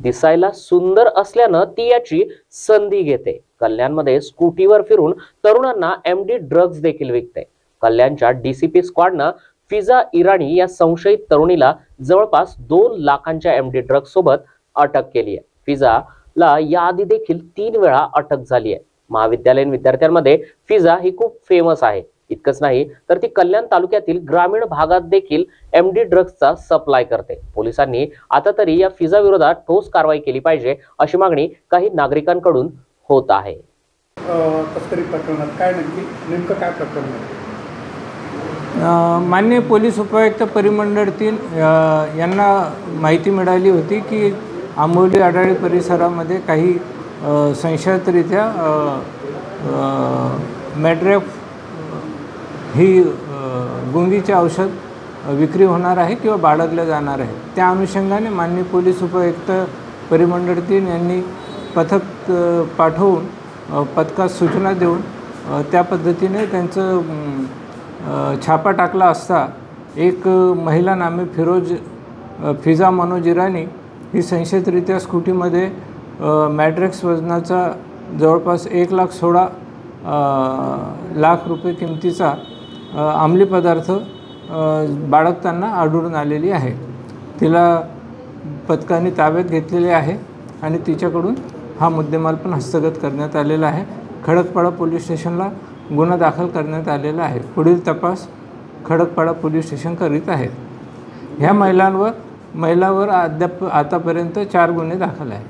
दिसायला सुंदर असल्यानं ती याची संधी घेते। कल्याणमध्ये स्कूटीवर फिरून तरुणांना एमडी ड्रग्ज देखील विकते। कल्याणच्या डीसीपी स्क्वॉडनं फिजा इराणी या संशयित तरुणीला जवळपास 2 लाखांच्या एमडी ड्रग्ज सोबत अटक केली आहे। फिजाला याआधी देखील 3 वेळा अटक झाली आहे। महाविद्यालयीन विद्यार्थ्यांमध्ये फिजा ही खूप फेमस आहे। इतकंच नाही तर ती कल्याण तालुक्यातील ग्रामीण भागात देखील एमडी ड्रग्जचा सप्लाय करते। पोलिसांनी आता तरी या फिजा विरोधात ठोस कारवाई केली पाहिजे अशी मागणी काही नागरिकांकडून होत आहे। तस्करी प्रकरणात काय नेमकं काय प्रकरण आहे? माननीय पोलीस उपायुक्त परिमंडळ 3 यांना माहिती मिळाली होती की आंबोली आढाळी परिसरामध्ये काही संशयितरित्या मॅड्रेफ ही गुंगीचे औषध विक्री होणार आहे किंवा बाळगलं जाणार आहे। त्या अनुषंगाने माननीय पोलीस उपायुक्त परिमंडळ 3 यांनी पथक पाठवून पथकास सूचना देऊन त्या पद्धतीने त्यांचं छापा टाकला असता एक महिला नामे फिजा मनोज इराणी ही संशयितरित्या स्कूटीमध्ये मॅड्रेक्स वजनाचा जवळपास 1,16,00,000 रुपये किमतीचा अंमली पदार्थ बाळगताना आढळून आलेली आहे। तिला पथकाने ताब्यात घेतलेले आहे आणि तिच्याकडून हा मुद्देमाल पण हस्तगत करण्यात आलेला आहे। खडकपाडा पोलीस स्टेशनला गुन्हा दाखल करण्यात आलेला आहे। पुढील तपास खडकपाडा पोलीस स्टेशन करीत आहेत। ह्या महिलांवर आतापर्यंत 4 गुन्हे दाखल आहेत।